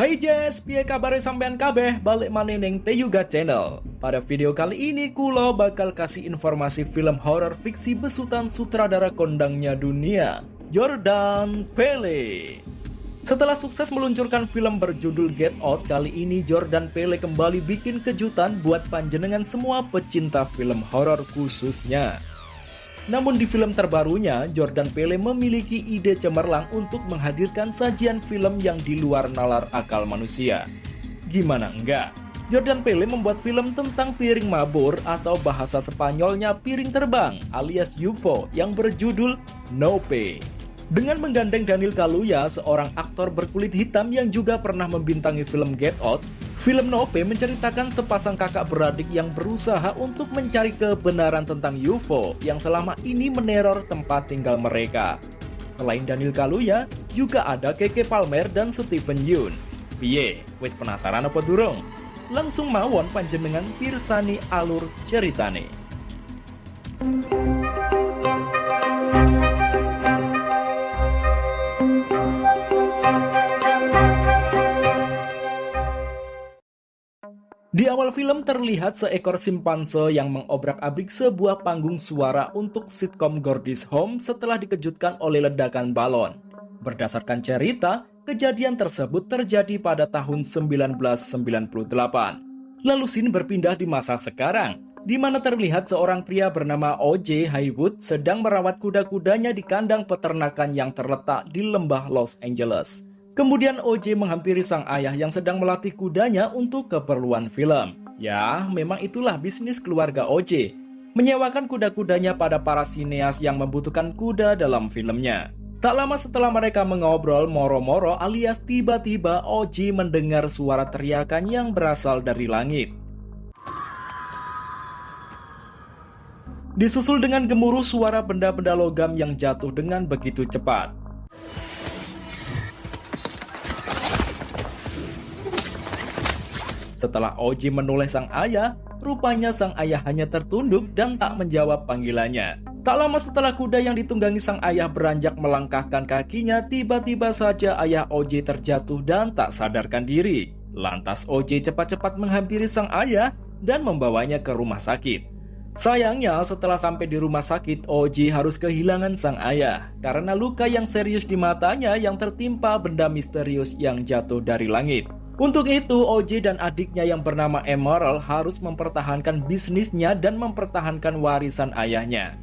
Hai Jess, piye kabare sampean kabeh? Balik maneh ning Teyuga Channel. Pada video kali ini kulo bakal kasih informasi film horor fiksi besutan sutradara kondangnya dunia, Jordan Peele. Setelah sukses meluncurkan film berjudul Get Out, kali ini Jordan Peele kembali bikin kejutan buat panjenengan semua pecinta film horor khususnya. Namun di film terbarunya, Jordan Peele memiliki ide cemerlang untuk menghadirkan sajian film yang di luar nalar akal manusia. Gimana enggak? Jordan Peele membuat film tentang piring mabur atau bahasa Spanyolnya piring terbang alias UFO yang berjudul Nope. Dengan menggandeng Daniel Kaluuya, seorang aktor berkulit hitam yang juga pernah membintangi film Get Out, film Nope menceritakan sepasang kakak beradik yang berusaha untuk mencari kebenaran tentang UFO yang selama ini meneror tempat tinggal mereka. Selain Daniel Kaluuya, juga ada Keke Palmer dan Steven Yeun. Piye, wis penasaran apa durung? Langsung mawon panjenengan pirsani alur ceritane. Di awal film terlihat seekor simpanse yang mengobrak-abrik sebuah panggung suara untuk sitkom Gordy's Home setelah dikejutkan oleh ledakan balon. Berdasarkan cerita, kejadian tersebut terjadi pada tahun 1998. Lalu scene berpindah di masa sekarang, di mana terlihat seorang pria bernama O.J. Haywood sedang merawat kuda-kudanya di kandang peternakan yang terletak di lembah Los Angeles. Kemudian O.J. menghampiri sang ayah yang sedang melatih kudanya untuk keperluan film. Ya, memang itulah bisnis keluarga O.J. menyewakan kuda-kudanya pada para sineas yang membutuhkan kuda dalam filmnya. Tak lama setelah mereka mengobrol moro-moro alias tiba-tiba O.J. mendengar suara teriakan yang berasal dari langit. Disusul dengan gemuruh suara benda-benda logam yang jatuh dengan begitu cepat. Setelah O.J. menoleh sang ayah, rupanya sang ayah hanya tertunduk dan tak menjawab panggilannya. Tak lama setelah kuda yang ditunggangi sang ayah beranjak melangkahkan kakinya, tiba-tiba saja ayah O.J. terjatuh dan tak sadarkan diri. Lantas O.J. cepat-cepat menghampiri sang ayah dan membawanya ke rumah sakit. Sayangnya setelah sampai di rumah sakit, O.J. harus kehilangan sang ayah karena luka yang serius di matanya yang tertimpa benda misterius yang jatuh dari langit. Untuk itu, O.J. dan adiknya yang bernama Emerald harus mempertahankan bisnisnya dan mempertahankan warisan ayahnya.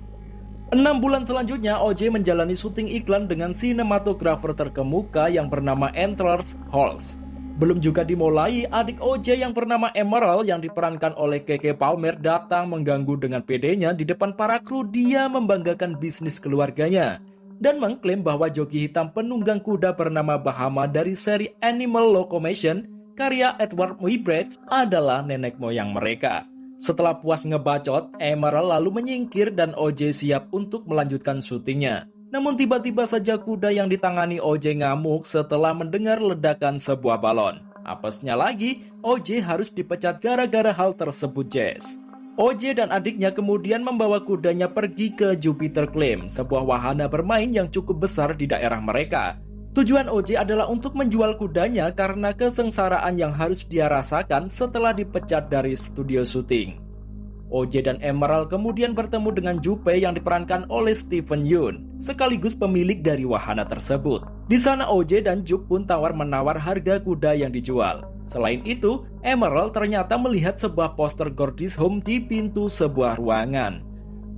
6 bulan selanjutnya, O.J. menjalani syuting iklan dengan sinematografer terkemuka yang bernama Antlers Halls. Belum juga dimulai, adik O.J. yang bernama Emerald yang diperankan oleh Keke Palmer datang mengganggu dengan pedenya di depan para kru. Dia membanggakan bisnis keluarganya dan mengklaim bahwa joki hitam penunggang kuda bernama Bahama dari seri Animal Locomotion karya Edward Muybridge adalah nenek moyang mereka. Setelah puas ngebacot, Emerald lalu menyingkir dan O.J. siap untuk melanjutkan syutingnya. Namun tiba-tiba saja kuda yang ditangani O.J. ngamuk setelah mendengar ledakan sebuah balon. Apesnya lagi, O.J. harus dipecat gara-gara hal tersebut, Jess. O.J. dan adiknya kemudian membawa kudanya pergi ke Jupiter Claim, sebuah wahana bermain yang cukup besar di daerah mereka. Tujuan O.J. adalah untuk menjual kudanya karena kesengsaraan yang harus dia rasakan setelah dipecat dari studio syuting. O.J. dan Emerald kemudian bertemu dengan Junpei yang diperankan oleh Steven Yeun, sekaligus pemilik dari wahana tersebut. Di sana O.J. dan Jup pun tawar-menawar harga kuda yang dijual. Selain itu, Emerald ternyata melihat sebuah poster Gordy's Home di pintu sebuah ruangan.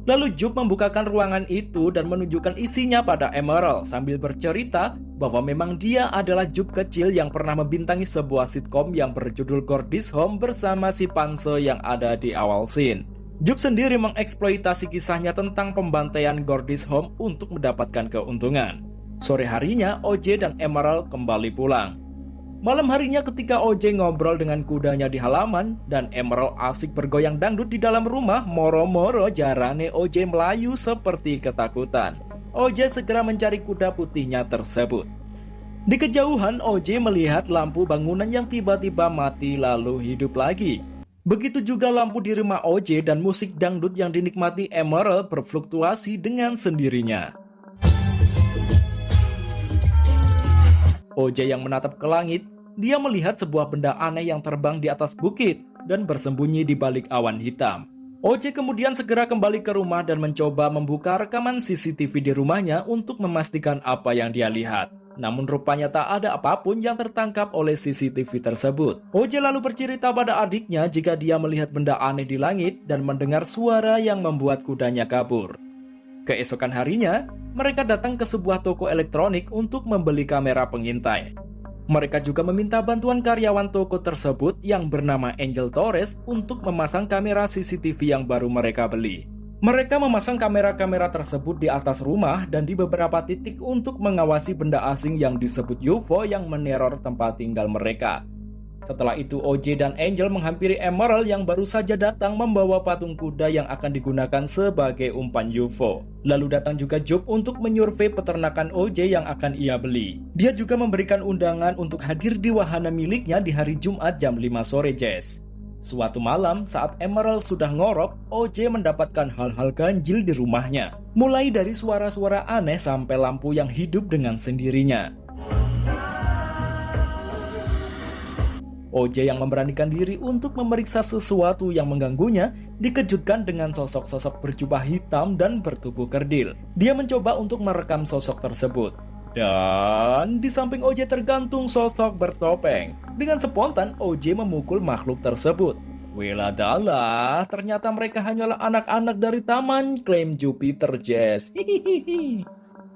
Lalu Jup membukakan ruangan itu dan menunjukkan isinya pada Emerald sambil bercerita bahwa memang dia adalah Jup kecil yang pernah membintangi sebuah sitkom yang berjudul Gordy's Home bersama si Panse yang ada di awal scene. Jup sendiri mengeksploitasi kisahnya tentang pembantaian Gordy's Home untuk mendapatkan keuntungan. Sore harinya, O.J. dan Emerald kembali pulang. Malam harinya ketika O.J. ngobrol dengan kudanya di halaman dan Emerald asik bergoyang dangdut di dalam rumah, moro-moro jarane O.J. melayu seperti ketakutan. O.J. segera mencari kuda putihnya tersebut. Di kejauhan, O.J. melihat lampu bangunan yang tiba-tiba mati lalu hidup lagi. Begitu juga lampu di rumah O.J. dan musik dangdut yang dinikmati Emerald berfluktuasi dengan sendirinya. O.J. yang menatap ke langit dia melihat sebuah benda aneh yang terbang di atas bukit dan bersembunyi di balik awan hitam. OJ kemudian segera kembali ke rumah dan mencoba membuka rekaman CCTV di rumahnya untuk memastikan apa yang dia lihat. Namun rupanya tak ada apapun yang tertangkap oleh CCTV tersebut. OJ lalu bercerita pada adiknya jika dia melihat benda aneh di langit dan mendengar suara yang membuat kudanya kabur. Keesokan harinya, mereka datang ke sebuah toko elektronik untuk membeli kamera pengintai. Mereka juga meminta bantuan karyawan toko tersebut yang bernama Angel Torres untuk memasang kamera CCTV yang baru mereka beli. Mereka memasang kamera-kamera tersebut di atas rumah dan di beberapa titik untuk mengawasi benda asing yang disebut UFO yang meneror tempat tinggal mereka. Setelah itu OJ dan Angel menghampiri Emerald yang baru saja datang membawa patung kuda yang akan digunakan sebagai umpan UFO. Lalu datang juga Job untuk menyurvei peternakan OJ yang akan ia beli. Dia juga memberikan undangan untuk hadir di wahana miliknya di hari Jumat jam 5 sore, Jess. Suatu malam saat Emerald sudah ngorok, OJ mendapatkan hal-hal ganjil di rumahnya. Mulai dari suara-suara aneh sampai lampu yang hidup dengan sendirinya. OJ yang memberanikan diri untuk memeriksa sesuatu yang mengganggunya dikejutkan dengan sosok-sosok berjubah hitam dan bertubuh kerdil. Dia mencoba untuk merekam sosok tersebut. Dan di samping OJ tergantung sosok bertopeng. Dengan spontan OJ memukul makhluk tersebut. Wiladalah, ternyata mereka hanyalah anak-anak dari taman, klaim Jupiter, Jess.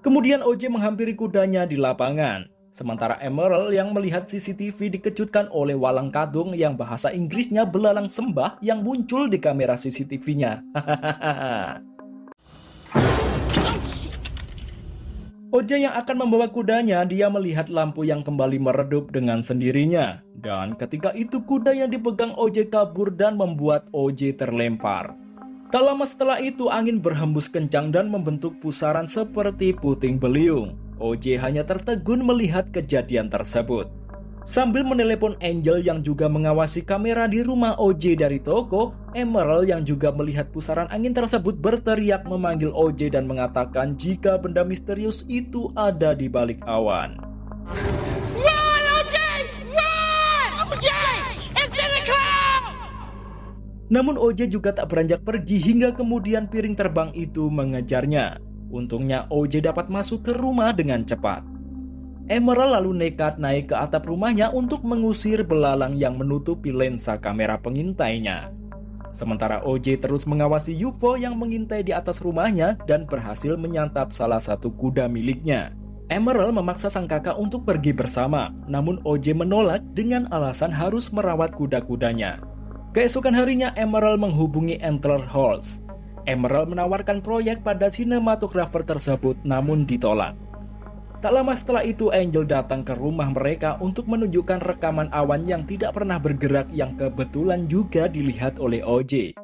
Kemudian OJ menghampiri kudanya di lapangan. Sementara Emerald yang melihat CCTV dikejutkan oleh walang kadung yang bahasa Inggrisnya belalang sembah yang muncul di kamera CCTV-nya. OJ yang akan membawa kudanya, dia melihat lampu yang kembali meredup dengan sendirinya. Dan ketika itu kuda yang dipegang OJ kabur dan membuat OJ terlempar. Tak lama setelah itu angin berhembus kencang dan membentuk pusaran seperti puting beliung. OJ hanya tertegun melihat kejadian tersebut. Sambil menelepon Angel yang juga mengawasi kamera di rumah OJ dari toko, Emerald yang juga melihat pusaran angin tersebut berteriak memanggil OJ dan mengatakan jika benda misterius itu ada di balik awan. Run, OJ! Run! OJ! It's in the cloud! Namun OJ juga tak beranjak pergi hingga kemudian piring terbang itu mengejarnya. Untungnya OJ dapat masuk ke rumah dengan cepat. Emerald lalu nekat naik ke atap rumahnya untuk mengusir belalang yang menutupi lensa kamera pengintainya. Sementara OJ terus mengawasi UFO yang mengintai di atas rumahnya dan berhasil menyantap salah satu kuda miliknya. Emerald memaksa sang kakak untuk pergi bersama, namun OJ menolak dengan alasan harus merawat kuda-kudanya. Keesokan harinya Emerald menghubungi Antler Halls. Emerald menawarkan proyek pada sinematografer tersebut namun ditolak. Tak lama setelah itu Angel datang ke rumah mereka untuk menunjukkan rekaman awan yang tidak pernah bergerak yang kebetulan juga dilihat oleh OJ.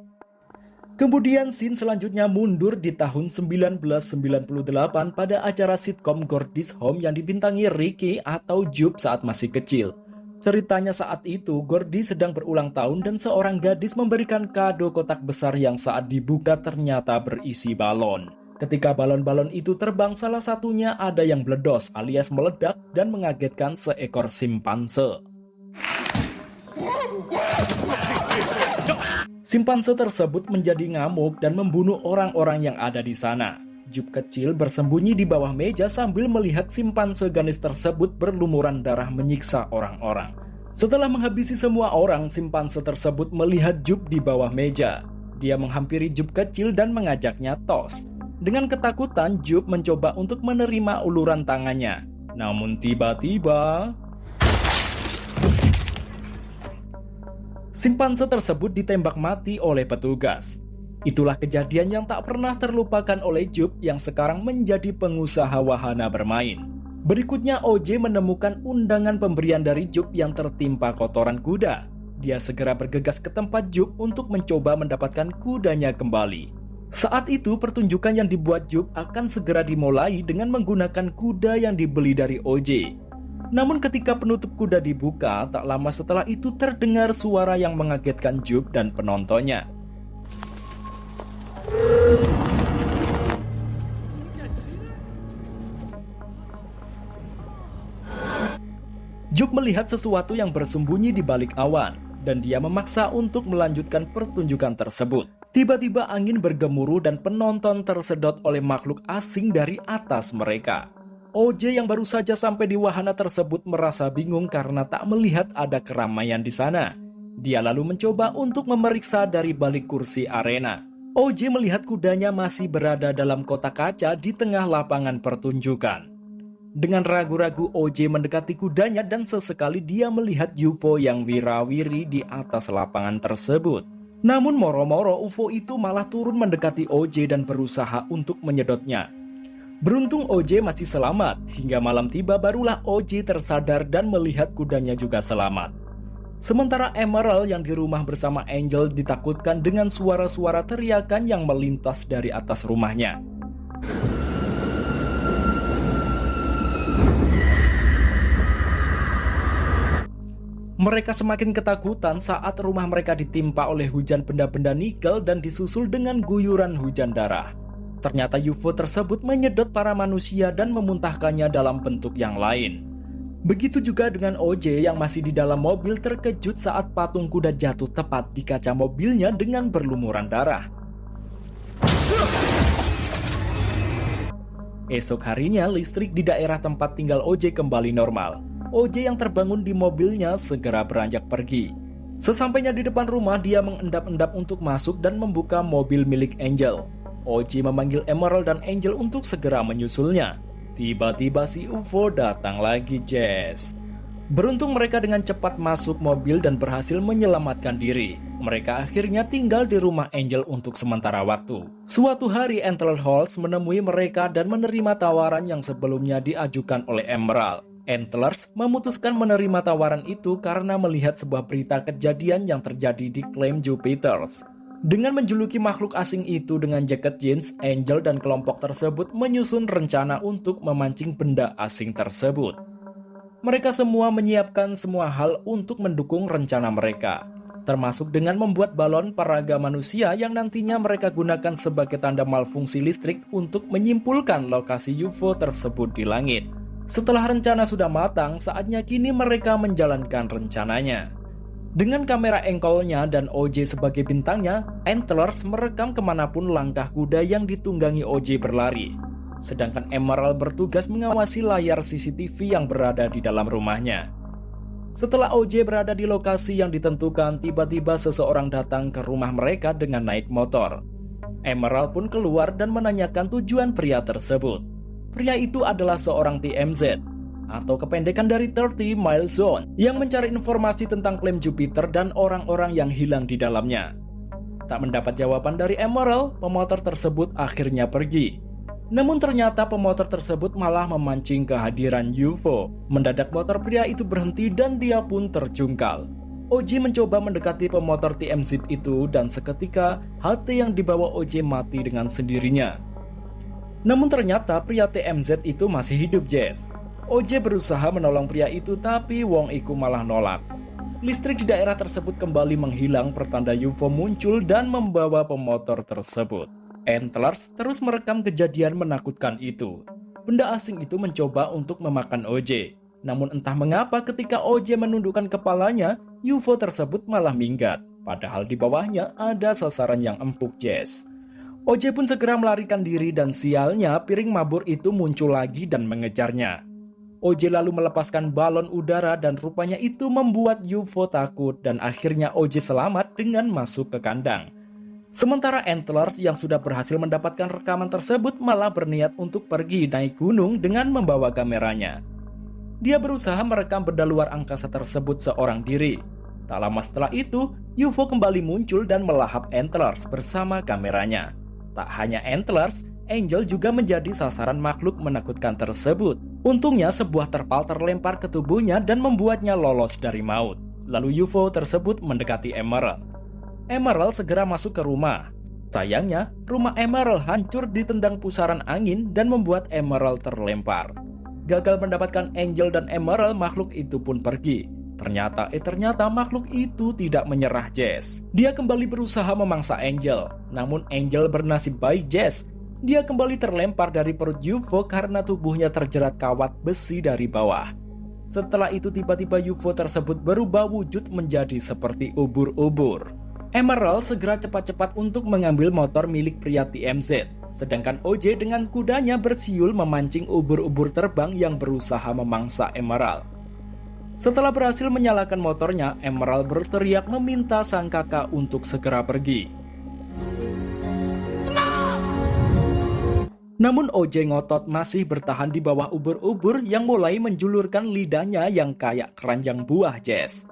Kemudian scene selanjutnya mundur di tahun 1998 pada acara sitkom Gordy's Home yang dibintangi Ricky atau Job saat masih kecil. Ceritanya saat itu, Gordy sedang berulang tahun dan seorang gadis memberikan kado kotak besar yang saat dibuka ternyata berisi balon. Ketika balon-balon itu terbang, salah satunya ada yang meledos alias meledak dan mengagetkan seekor simpanse. Simpanse tersebut menjadi ngamuk dan membunuh orang-orang yang ada di sana. Job kecil bersembunyi di bawah meja sambil melihat simpanse ganis tersebut berlumuran darah menyiksa orang-orang. Setelah menghabisi semua orang, simpanse tersebut melihat Job di bawah meja. Dia menghampiri Job kecil dan mengajaknya tos. Dengan ketakutan, Job mencoba untuk menerima uluran tangannya. Namun tiba-tiba simpanse tersebut ditembak mati oleh petugas. Itulah kejadian yang tak pernah terlupakan oleh Job yang sekarang menjadi pengusaha wahana bermain. Berikutnya OJ menemukan undangan pemberian dari Job yang tertimpa kotoran kuda. Dia segera bergegas ke tempat Job untuk mencoba mendapatkan kudanya kembali. Saat itu pertunjukan yang dibuat Job akan segera dimulai dengan menggunakan kuda yang dibeli dari OJ. Namun ketika penutup kuda dibuka, tak lama setelah itu terdengar suara yang mengagetkan Job dan penontonnya. Jup melihat sesuatu yang bersembunyi di balik awan, dan dia memaksa untuk melanjutkan pertunjukan tersebut. Tiba-tiba angin bergemuruh dan penonton tersedot oleh makhluk asing dari atas mereka. OJ yang baru saja sampai di wahana tersebut merasa bingung karena tak melihat ada keramaian di sana. Dia lalu mencoba untuk memeriksa dari balik kursi arena. OJ melihat kudanya masih berada dalam kotak kaca di tengah lapangan pertunjukan. Dengan ragu-ragu OJ mendekati kudanya dan sesekali dia melihat UFO yang wirawiri di atas lapangan tersebut. Namun moro-moro UFO itu malah turun mendekati OJ dan berusaha untuk menyedotnya. Beruntung OJ masih selamat, hingga malam tiba barulah OJ tersadar dan melihat kudanya juga selamat. Sementara Emerald yang di rumah bersama Angel ditakutkan dengan suara-suara teriakan yang melintas dari atas rumahnya. Mereka semakin ketakutan saat rumah mereka ditimpa oleh hujan benda-benda nikel dan disusul dengan guyuran hujan darah. Ternyata UFO tersebut menyedot para manusia dan memuntahkannya dalam bentuk yang lain. Begitu juga dengan OJ yang masih di dalam mobil terkejut saat patung kuda jatuh tepat di kaca mobilnya dengan berlumuran darah. Esok harinya listrik di daerah tempat tinggal OJ kembali normal. OJ yang terbangun di mobilnya segera beranjak pergi. Sesampainya di depan rumah dia mengendap-endap untuk masuk dan membuka mobil milik Angel. OJ memanggil Emerald dan Angel untuk segera menyusulnya. Tiba-tiba si UFO datang lagi, Jess. Beruntung mereka dengan cepat masuk mobil dan berhasil menyelamatkan diri. Mereka akhirnya tinggal di rumah Angel untuk sementara waktu. Suatu hari Antler Halls menemui mereka dan menerima tawaran yang sebelumnya diajukan oleh Emerald. Antlers memutuskan menerima tawaran itu karena melihat sebuah berita kejadian yang terjadi di Claim Jupiters. Dengan menjuluki makhluk asing itu dengan jaket jeans, Angel dan kelompok tersebut menyusun rencana untuk memancing benda asing tersebut. Mereka semua menyiapkan semua hal untuk mendukung rencana mereka, termasuk dengan membuat balon peraga manusia yang nantinya mereka gunakan sebagai tanda malfungsi listrik untuk menyimpulkan lokasi UFO tersebut di langit. Setelah rencana sudah matang, saatnya kini mereka menjalankan rencananya. Dengan kamera engkolnya dan OJ sebagai bintangnya, Antlers merekam kemanapun langkah kuda yang ditunggangi OJ berlari. Sedangkan Emerald bertugas mengawasi layar CCTV yang berada di dalam rumahnya. Setelah OJ berada di lokasi yang ditentukan, tiba-tiba seseorang datang ke rumah mereka dengan naik motor. Emerald pun keluar dan menanyakan tujuan pria tersebut. Pria itu adalah seorang TMZ, atau kependekan dari 30 Mile Zone, yang mencari informasi tentang klaim Jupiter dan orang-orang yang hilang di dalamnya. Tak mendapat jawaban dari Emerald, pemotor tersebut akhirnya pergi. Namun ternyata pemotor tersebut malah memancing kehadiran UFO. Mendadak motor pria itu berhenti dan dia pun terjungkal. OJ mencoba mendekati pemotor TMZ itu dan seketika HT yang dibawa OJ mati dengan sendirinya. Namun ternyata pria TMZ itu masih hidup, Jess. OJ berusaha menolong pria itu tapi Wong Iku malah nolak. Listrik di daerah tersebut kembali menghilang, pertanda UFO muncul dan membawa pemotor tersebut. Antlers terus merekam kejadian menakutkan itu. Benda asing itu mencoba untuk memakan OJ. Namun entah mengapa ketika OJ menundukkan kepalanya, UFO tersebut malah minggat. Padahal di bawahnya ada sasaran yang empuk, Jess. OJ pun segera melarikan diri dan sialnya piring mabur itu muncul lagi dan mengejarnya. OJ lalu melepaskan balon udara dan rupanya itu membuat UFO takut dan akhirnya OJ selamat dengan masuk ke kandang. Sementara Antlers yang sudah berhasil mendapatkan rekaman tersebut malah berniat untuk pergi naik gunung dengan membawa kameranya. Dia berusaha merekam benda luar angkasa tersebut seorang diri. Tak lama setelah itu, UFO kembali muncul dan melahap Antlers bersama kameranya. Tak hanya Antlers, Angel juga menjadi sasaran makhluk menakutkan tersebut. Untungnya sebuah terpal terlempar ke tubuhnya dan membuatnya lolos dari maut. Lalu UFO tersebut mendekati Emerald. Emerald segera masuk ke rumah. Sayangnya, rumah Emerald hancur ditendang pusaran angin dan membuat Emerald terlempar. Gagal mendapatkan Angel dan Emerald, makhluk itu pun pergi. Ternyata makhluk itu tidak menyerah, Jess. Dia kembali berusaha memangsa Angel. Namun Angel bernasib baik, Jess. Dia kembali terlempar dari perut UFO karena tubuhnya terjerat kawat besi dari bawah. Setelah itu tiba-tiba UFO tersebut berubah wujud menjadi seperti ubur-ubur. Emerald segera cepat-cepat untuk mengambil motor milik pria TMZ, sedangkan OJ dengan kudanya bersiul memancing ubur-ubur terbang yang berusaha memangsa Emerald. Setelah berhasil menyalakan motornya, Emerald berteriak meminta sang kakak untuk segera pergi. Namun OJ ngotot masih bertahan di bawah ubur-ubur yang mulai menjulurkan lidahnya yang kayak keranjang buah, Jess.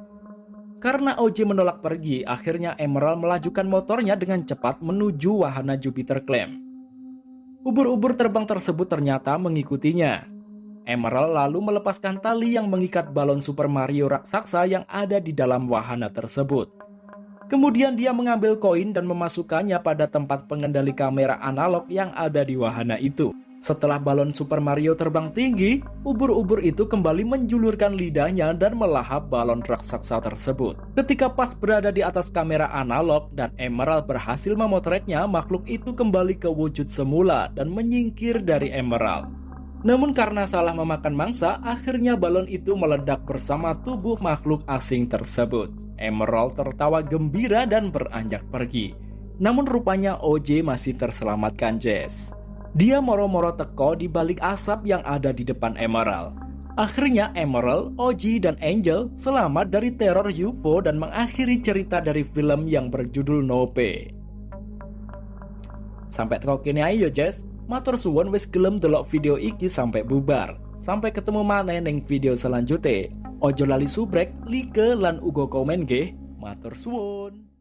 Karena OJ menolak pergi, akhirnya Emerald melajukan motornya dengan cepat menuju wahana Jupiter Climb. Ubur-ubur terbang tersebut ternyata mengikutinya. Emerald lalu melepaskan tali yang mengikat balon Super Mario raksasa yang ada di dalam wahana tersebut. Kemudian dia mengambil koin dan memasukkannya pada tempat pengendali kamera analog yang ada di wahana itu. Setelah balon Super Mario terbang tinggi, ubur-ubur itu kembali menjulurkan lidahnya dan melahap balon raksasa tersebut. Ketika pas berada di atas kamera analog dan Emerald berhasil memotretnya, makhluk itu kembali ke wujud semula dan menyingkir dari Emerald. Namun karena salah memakan mangsa, akhirnya balon itu meledak bersama tubuh makhluk asing tersebut. Emerald tertawa gembira dan beranjak pergi. Namun rupanya OJ masih terselamatkan, Jess. Dia moro-moro teko di balik asap yang ada di depan Emerald. Akhirnya Emerald, OJ, dan Angel selamat dari teror UFO dan mengakhiri cerita dari film yang berjudul Nope. Sampai teko kene ayo, Jess. Matur suwun wis gelem delok video iki sampai bubar. Sampai ketemu maneh ning video selanjutnya. Ojo lali subrek, like lan uga komen nggih. Matur suwun.